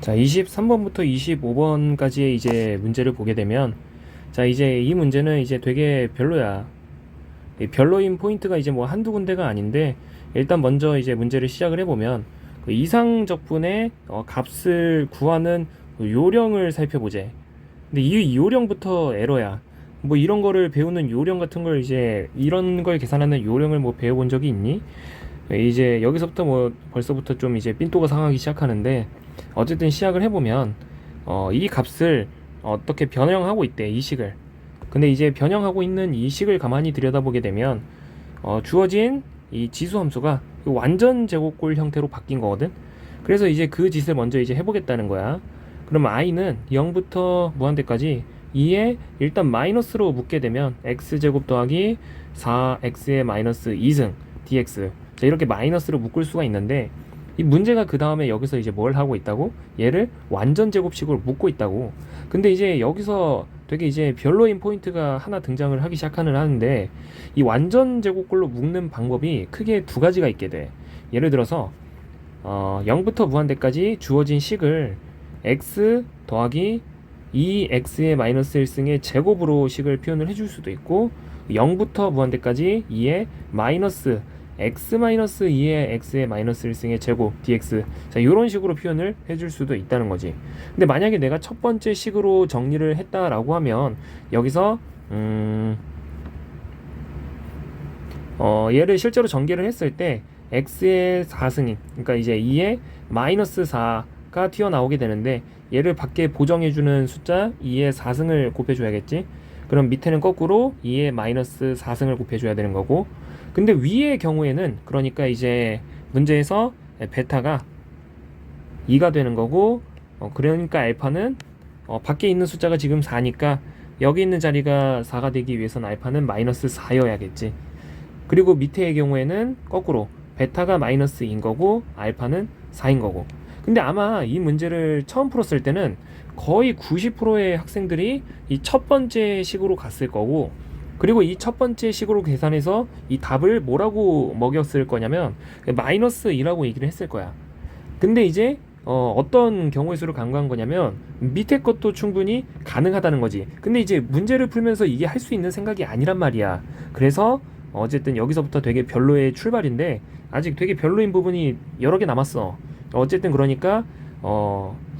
자, 23번부터 25번까지의 이제 문제를 보게 되면, 자, 이제 이 문제는 이제 되게 별로야. 이 별로인 포인트가 이제 뭐 한두 군데가 아닌데, 일단 먼저 이제 문제를 시작을 해보면, 그 이상적분의 값을 구하는 그 요령을 살펴보재. 근데 이 요령부터 에러야. 뭐 이런 거를 배우는 요령 같은 걸 이제 이런 걸 계산하는 요령을 뭐 배워본 적이 있니? 이제 여기서부터 뭐 벌써부터 좀 이제 삔또가 상하기 시작하는데, 어쨌든 시작을 해보면 이 값을 어떻게 변형하고 있대, 이 식을. 근데 이제 변형하고 있는 이 식을 가만히 들여다보게 되면 주어진 이 지수 함수가 완전 제곱꼴 형태로 바뀐 거거든. 그래서 이제 그 짓을 먼저 이제 해보겠다는 거야. 그럼 i는 0부터 무한대까지 2에 일단 마이너스로 묶게 되면 x제곱 더하기 4x의 마이너스 2승 dx, 자, 이렇게 마이너스로 묶을 수가 있는데, 이 문제가 그 다음에 여기서 이제 뭘 하고 있다고? 얘를 완전 제곱식으로 묶고 있다고. 근데 이제 여기서 되게 이제 별로인 포인트가 하나 등장을 하기 시작하는 하는데, 이 완전 제곱꼴로 묶는 방법이 크게 두 가지가 있게 돼. 예를 들어서 0부터 무한대까지 주어진 식을 x 더하기 2x의 마이너스 1승의 제곱으로 식을 표현을 해줄 수도 있고, 0부터 무한대까지 2의 마이너스 x-2의 x의 마이너스 1승의 제곱 dx, 자, 이런 식으로 표현을 해줄 수도 있다는 거지. 근데 만약에 내가 첫 번째 식으로 정리를 했다라고 하면 여기서 얘를 실제로 전개를 했을 때 x의 4승인, 그러니까 이제 2의 마이너스 4가 튀어나오게 되는데, 얘를 밖에 보정해주는 숫자 2의 4승을 곱해줘야겠지. 그럼 밑에는 거꾸로 2의 마이너스 4승을 곱해줘야 되는 거고, 근데 위의 경우에는 그러니까 이제 문제에서 베타가 2가 되는 거고, 그러니까 알파는 밖에 있는 숫자가 지금 4니까 여기 있는 자리가 4가 되기 위해서는 알파는 마이너스 4여야겠지. 그리고 밑에의 경우에는 거꾸로 베타가 마이너스 2인 거고 알파는 4인 거고. 근데 아마 이 문제를 처음 풀었을 때는 거의 90%의 학생들이 이 첫 번째 식으로 갔을 거고, 그리고 이 첫 번째 식으로 계산해서 이 답을 뭐라고 먹였을 거냐면 마이너스 2라고 얘기를 했을 거야. 근데 이제 어떤 경우의 수를 간과한 거냐면 밑에 것도 충분히 가능하다는 거지. 근데 이제 문제를 풀면서 이게 할 수 있는 생각이 아니란 말이야. 그래서 어쨌든 여기서부터 되게 별로의 출발인데, 아직 되게 별로인 부분이 여러 개 남았어. 어쨌든 그러니까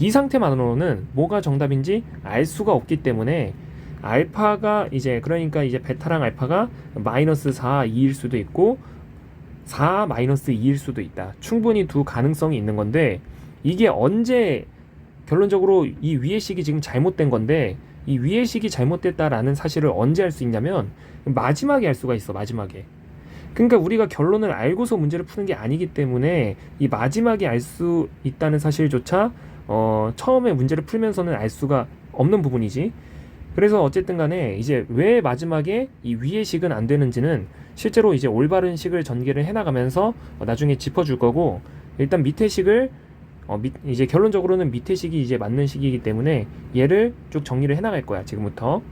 이 상태만으로는 뭐가 정답인지 알 수가 없기 때문에, 알파가 이제 그러니까 이제 베타랑 알파가 마이너스 4, 2일 수도 있고 4 마이너스 2일 수도 있다. 충분히 두 가능성이 있는 건데, 이게 언제 결론적으로 이 위의 식이 지금 잘못된 건데, 이 위의 식이 잘못됐다라는 사실을 언제 알 수 있냐면 마지막에 알 수가 있어, 마지막에. 그러니까 우리가 결론을 알고서 문제를 푸는 게 아니기 때문에 이 마지막에 알 수 있다는 사실조차 처음에 문제를 풀면서는 알 수가 없는 부분이지. 그래서 어쨌든 간에 이제 왜 마지막에 이 위의 식은 안 되는지는 실제로 이제 올바른 식을 전개를 해나가면서 나중에 짚어줄 거고, 일단 밑에 식을 이제 결론적으로는 밑에 식이 이제 맞는 식이기 때문에 얘를 쭉 정리를 해나갈 거야, 지금부터.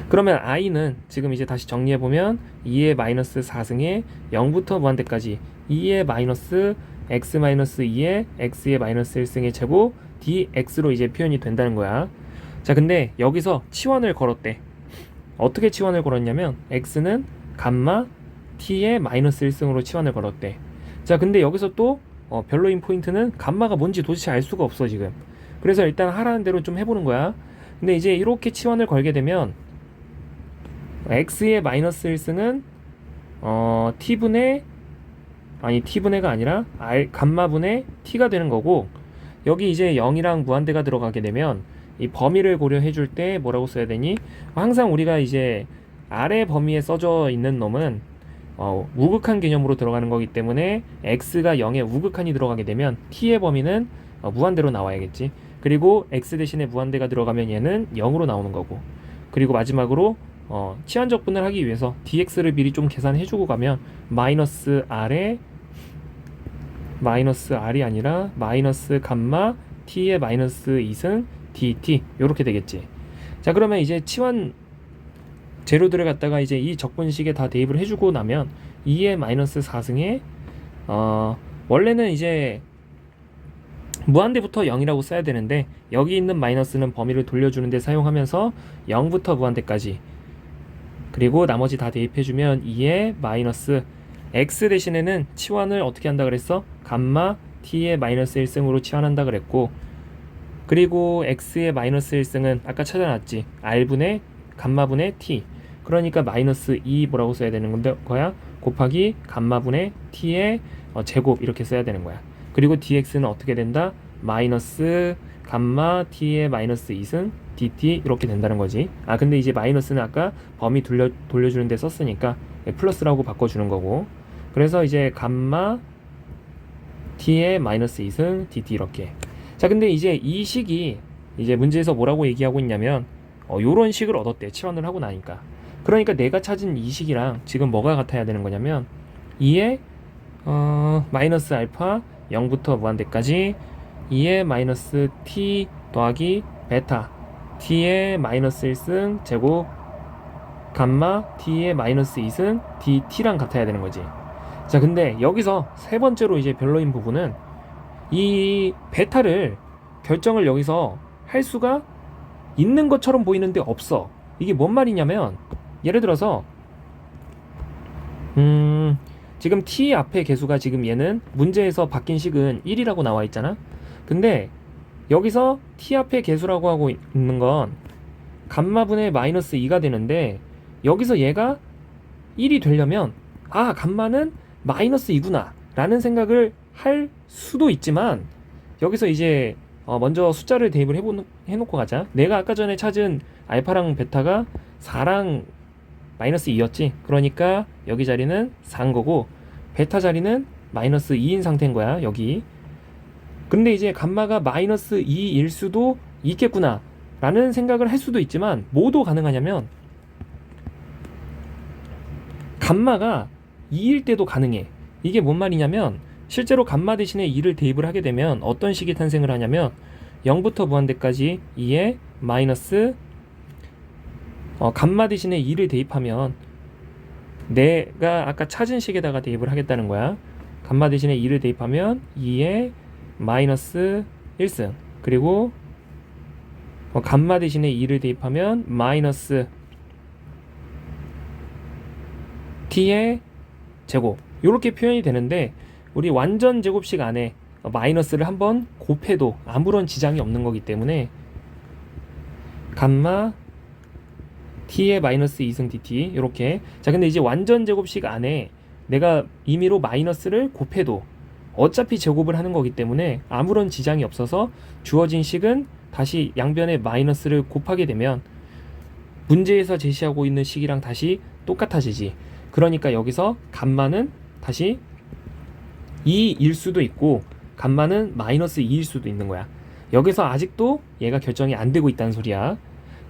그러면 i는 지금 이제 다시 정리해보면 2의 마이너스 4승에 0부터 무한대까지 2의 마이너스 x 마이너스 2의 x의 마이너스 1승의 제곱 dx로 이제 표현이 된다는 거야. 자, 근데 여기서 치환을 걸었대. 어떻게 치환을 걸었냐면 x는 감마 t의 마이너스 1승으로 치환을 걸었대. 자, 근데 여기서 또 별로인 포인트는 감마가 뭔지 도대체 알 수가 없어 지금. 그래서 일단 하라는 대로 좀 해보는 거야. 근데 이제 이렇게 치환을 걸게 되면 x의 마이너스 1승은 t분의가 아니라 감마분의 t가 되는 거고, 여기 이제 0이랑 무한대가 들어가게 되면 이 범위를 고려해 줄 때 뭐라고 써야 되니? 항상 우리가 이제 아래 범위에 써져 있는 놈은 우극한 개념으로 들어가는 거기 때문에 x가 0에 우극한이 들어가게 되면 t의 범위는 무한대로 나와야겠지. 그리고 x 대신에 무한대가 들어가면 얘는 0으로 나오는 거고, 그리고 마지막으로 치환적분을 하기 위해서 dx를 미리 좀 계산해주고 가면 마이너스 r이 아니라 마이너스 감마 t의 마이너스 2승 dt, 요렇게 되겠지. 자, 그러면 이제 치환 재료들을 갖다가 이제 이 적분식에 다 대입을 해주고 나면 2의 마이너스 4승에 원래는 이제 무한대부터 0이라고 써야 되는데 여기 있는 마이너스는 범위를 돌려주는데 사용하면서 0부터 무한대까지, 그리고 나머지 다 대입해주면 2의 마이너스 x 대신에는 치환을 어떻게 한다 그랬어? 감마 t의 마이너스 1승으로 치환한다 그랬고, 그리고 x의 마이너스 1승은 아까 찾아놨지, r분의 감마분의 t, 그러니까 마이너스 2 뭐라고 써야 되는 건데 거야? 곱하기 감마분의 t의 제곱 이렇게 써야 되는 거야. 그리고 dx는 어떻게 된다? 마이너스 감마 t의 마이너스 2승 dt 이렇게 된다는 거지. 근데 이제 마이너스는 아까 범위 돌려주는 데 썼으니까 플러스라고 바꿔주는 거고, 그래서 이제 감마 t의 마이너스 2승 dt 이렇게. 자, 근데 이제 이 식이 이제 문제에서 뭐라고 얘기하고 있냐면 요런 식을 얻었대, 치환을 하고 나니까. 그러니까 내가 찾은 이 식이랑 지금 뭐가 같아야 되는 거냐면 2의 마이너스 알파 0부터 무한대까지 2의 마이너스 t 더하기 베타 t의 마이너스 1승 제곱 감마 t의 마이너스 2승 dt랑 같아야 되는 거지. 자, 근데 여기서 세 번째로 이제 별로인 부분은 이 베타를 결정을 여기서 할 수가 있는 것처럼 보이는데 없어. 이게 뭔 말이냐면 예를 들어서 지금 t 앞에 개수가 지금 얘는 문제에서 바뀐 식은 1이라고 나와 있잖아. 근데 여기서 t 앞에 개수라고 하고 있는 건 감마분의 마이너스 2가 되는데, 여기서 얘가 1이 되려면 감마는 마이너스 2구나 라는 생각을 할 수도 있지만, 여기서 이제 먼저 숫자를 대입을 해놓고 가자. 내가 아까 전에 찾은 알파랑 베타가 4랑 마이너스 2였지. 그러니까 여기 자리는 4인 거고 베타 자리는 마이너스 2인 상태인 거야, 여기. 근데 이제 감마가 마이너스 2일 수도 있겠구나 라는 생각을 할 수도 있지만, 뭐도 가능하냐면 감마가 2일 때도 가능해. 이게 뭔 말이냐면 실제로 감마 대신에 2를 대입을 하게 되면 어떤 식이 탄생을 하냐면 0부터 무한대까지 2의 마이너스 감마 대신에 2를 대입하면 내가 아까 찾은 식에다가 대입을 하겠다는 거야. 감마 대신에 2를 대입하면 2의 마이너스 1승, 그리고 감마 대신에 2를 대입하면 마이너스 t의 제곱, 이렇게 표현이 되는데 우리 완전 제곱식 안에 마이너스를 한번 곱해도 아무런 지장이 없는 거기 때문에 감마 t의 마이너스 2승 dt 이렇게. 자, 근데 이제 완전 제곱식 안에 내가 임의로 마이너스를 곱해도 어차피 제곱을 하는 거기 때문에 아무런 지장이 없어서 주어진 식은 다시 양변에 마이너스를 곱하게 되면 문제에서 제시하고 있는 식이랑 다시 똑같아지지. 그러니까 여기서 감마는 다시 2일 수도 있고 감마는 마이너스 2일 수도 있는 거야. 여기서 아직도 얘가 결정이 안 되고 있다는 소리야.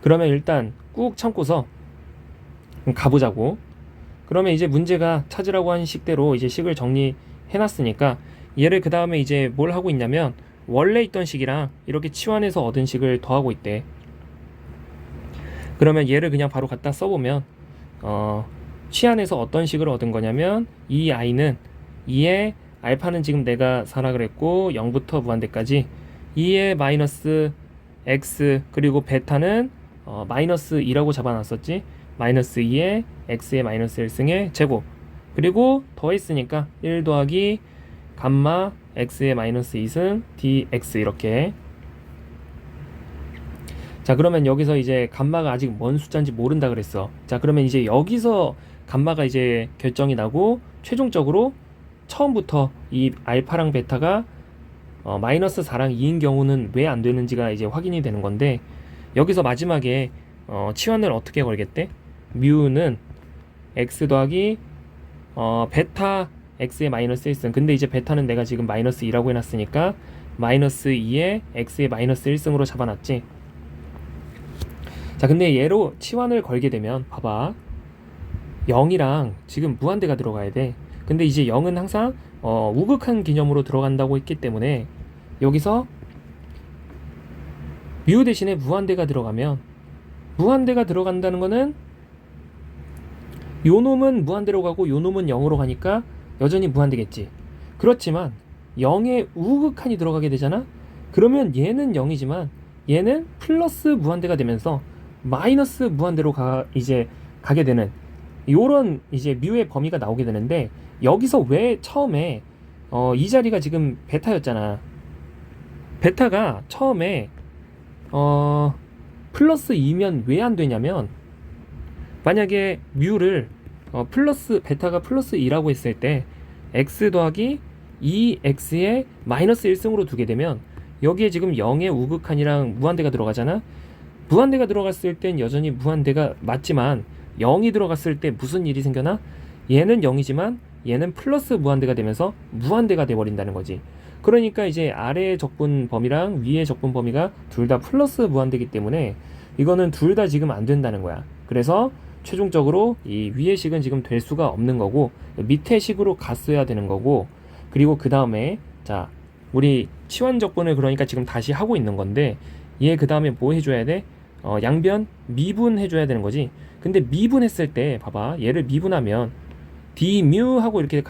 그러면 일단 꾹 참고서 가보자고. 그러면 이제 문제가 찾으라고 한 식대로 이제 식을 정리해놨으니까 얘를 그 다음에 이제 뭘 하고 있냐면 원래 있던 식이랑 이렇게 치환해서 얻은 식을 더하고 있대. 그러면 얘를 그냥 바로 갖다 써보면 치환해서 어떤 식을 얻은 거냐면 이 i는 2의 알파는 지금 내가 4라 그랬고 0부터 무한대까지 2의 마이너스 x, 그리고 베타는 마이너스 2라고 잡아놨었지. 마이너스 2의 x의 마이너스 1승의 제곱, 그리고 더했으니까 1 더하기 감마 x의 마이너스 2승 dx 이렇게. 자, 그러면 여기서 이제 감마가 아직 뭔 숫자인지 모른다 그랬어. 자, 그러면 이제 여기서 감마가 이제 결정이 나고 최종적으로 처음부터 이 알파랑 베타가 마이너스 4랑 2인 경우는 왜 안 되는지가 이제 확인이 되는 건데, 여기서 마지막에 치환을 어떻게 걸겠대? 뮤는 x 더하기 베타 x의 마이너스 1승. 근데 이제 베타는 내가 지금 마이너스 2라고 해놨으니까 마이너스 2의 x의 마이너스 1승으로 잡아놨지. 자, 근데 얘로 치환을 걸게 되면 봐봐, 0이랑 지금 무한대가 들어가야 돼. 근데 이제 0은 항상 우극한 개념으로 들어간다고 했기 때문에 여기서 뮤 대신에 무한대가 들어가면, 무한대가 들어간다는 거는 요 놈은 무한대로 가고 요 놈은 0으로 가니까 여전히 무한대겠지. 그렇지만 0에 우극한이 들어가게 되잖아. 그러면 얘는 0이지만 얘는 플러스 무한대가 되면서 마이너스 무한대로 이제 가게 되는 요런 이제 뮤의 범위가 나오게 되는데, 여기서 왜 처음에 이 자리가 지금 베타였잖아. 베타가 처음에 플러스 2면 왜 안 되냐면, 만약에 뮤를 플러스 베타가 플러스 2라고 했을 때 x 더하기 2x의 마이너스 1승으로 두게 되면 여기에 지금 0의 우극한이랑 무한대가 들어가잖아. 무한대가 들어갔을 땐 여전히 무한대가 맞지만 0이 들어갔을 때 무슨 일이 생겨나? 얘는 0이지만 얘는 플러스 무한대가 되면서 무한대가 돼버린다는 거지. 그러니까 이제 아래의 적분 범위랑 위의 적분 범위가 둘 다 플러스 무한대이기 때문에 이거는 둘 다 지금 안 된다는 거야. 그래서 최종적으로 이 위의 식은 지금 될 수가 없는 거고 밑에 식으로 갔어야 되는 거고, 그리고 그 다음에 자 우리 치환 적분을 그러니까 지금 다시 하고 있는 건데, 얘 그 다음에 뭐 해줘야 돼? 양변 미분 해줘야 되는 거지. 근데 미분했을 때 봐봐, 얘를 미분하면 d뮤 하고 이렇게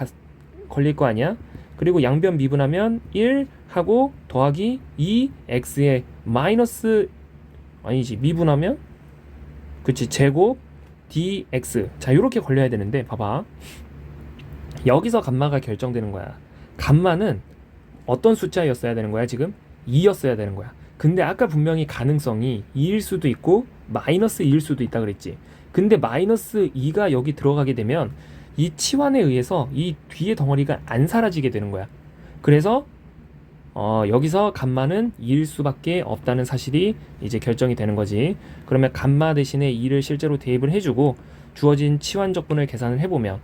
걸릴 거 아니야. 그리고 양변 미분하면 1 하고 더하기 2x의 마이너스, 아니지, 미분하면 그치, 제곱 dx. 자 요렇게 걸려야 되는데 봐봐, 여기서 감마가 결정되는 거야. 감마는 어떤 숫자였어야 되는 거야? 지금 2였어야 되는 거야. 근데 아까 분명히 가능성이 2일 수도 있고 마이너스 2일 수도 있다 그랬지. 근데 마이너스 2가 여기 들어가게 되면 이 치환에 의해서 이 뒤에 덩어리가 안 사라지게 되는 거야. 그래서 여기서 감마는 2일 수밖에 없다는 사실이 이제 결정이 되는 거지. 그러면 감마 대신에 2를 실제로 대입을 해주고 주어진 치환 적분을 계산을 해보면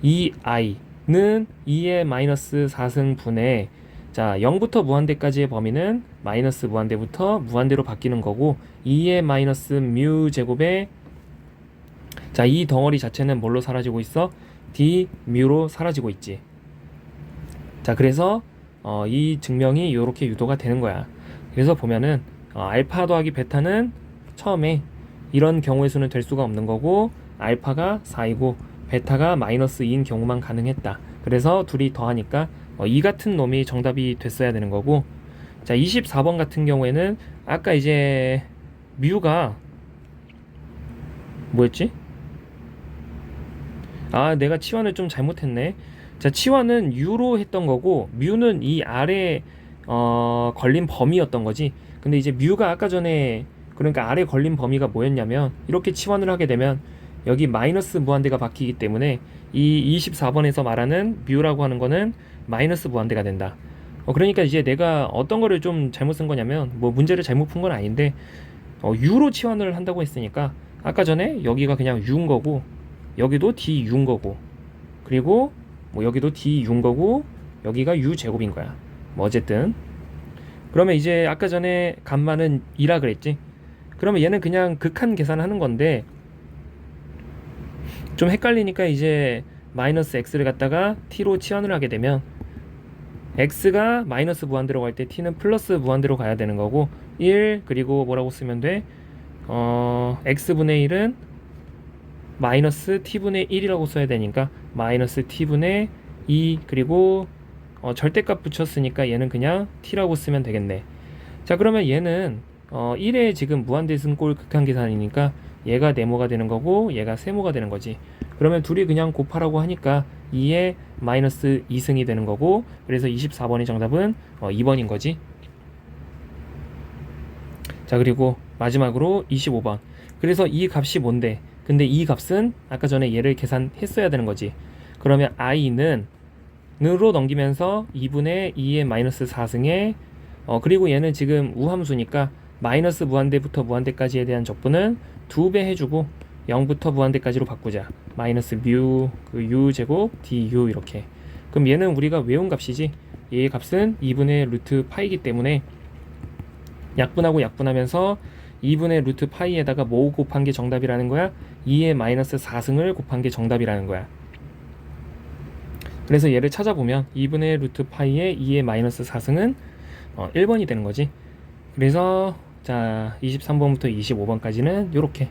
이 i는 2의 마이너스 4승분의 자 0부터 무한대까지의 범위는 마이너스 무한대부터 무한대로 바뀌는 거고, 2의 마이너스 뮤 제곱에 자 이 덩어리 자체는 뭘로 사라지고 있어? d 뮤로 사라지고 있지. 자 그래서 이 증명이 이렇게 유도가 되는 거야. 그래서 보면은 알파 더하기 베타는 처음에 이런 경우의 수는 될 수가 없는 거고, 알파가 4이고 베타가 마이너스 2인 경우만 가능했다. 그래서 둘이 더하니까 이 같은 놈이 정답이 됐어야 되는 거고, 자 24번 같은 경우에는 아까 이제 뮤가 뭐였지? 아 내가 치환을 좀 잘못했네. 자 치환은 u로 했던 거고 뮤는 이 아래 걸린 범위였던 거지. 근데 이제 뮤가 아까 전에 그러니까 아래 걸린 범위가 뭐였냐면, 이렇게 치환을 하게 되면 여기 마이너스 무한대가 바뀌기 때문에 이 24번에서 말하는 뮤라고 하는 거는 마이너스 무한대가 된다. 그러니까 이제 내가 어떤 거를 좀 잘못 쓴 거냐면, 뭐 문제를 잘못 푼 건 아닌데 u로 치환을 한다고 했으니까 아까 전에 여기가 그냥 u인 거고 여기도 du인 거고, 그리고 뭐 여기도 du인 거고 여기가 u 제곱인 거야. 뭐 어쨌든 그러면 이제 아까 전에 감마는 2라 그랬지. 그러면 얘는 그냥 극한 계산하는 건데 좀 헷갈리니까 이제 마이너스 x를 갖다가 t로 치환을 하게 되면 x가 마이너스 무한대로 갈 때 t는 플러스 무한대로 가야 되는 거고, 1 그리고 뭐라고 쓰면 돼? x분의 1은 마이너스 t분의 1이라고 써야 되니까 마이너스 t분의 2 그리고 절대값 붙였으니까 얘는 그냥 t라고 쓰면 되겠네. 자 그러면 얘는 1에 지금 무한대승골 극한 계산이니까 얘가 네모가 되는 거고 얘가 세모가 되는 거지. 그러면 둘이 그냥 곱하라고 하니까 2에 마이너스 2승이 되는 거고, 그래서 24번의 정답은 2번인 거지. 자 그리고 마지막으로 25번. 그래서 이 값이 뭔데? 근데 이 값은 아까 전에 얘를 계산했어야 되는 거지. 그러면 i는 으로 넘기면서 2분의 2의 마이너스 4승에 그리고 얘는 지금 우함수니까 마이너스 무한대부터 무한대까지에 대한 적분은 2배 해주고 0부터 무한대까지로 바꾸자. 마이너스 뮤 그 u 제곱 du 이렇게. 그럼 얘는 우리가 외운 값이지. 얘의 값은 2분의 루트 파이기 때문에 약분하고 약분하면서 2분의 루트 파이에다가 뭐 곱한 게 정답이라는 거야? 2의 마이너스 4승을 곱한 게 정답이라는 거야. 그래서 얘를 찾아보면 2분의 루트 파이에 2의 마이너스 4승은 1번이 되는 거지. 그래서 자 23번부터 25번까지는 요렇게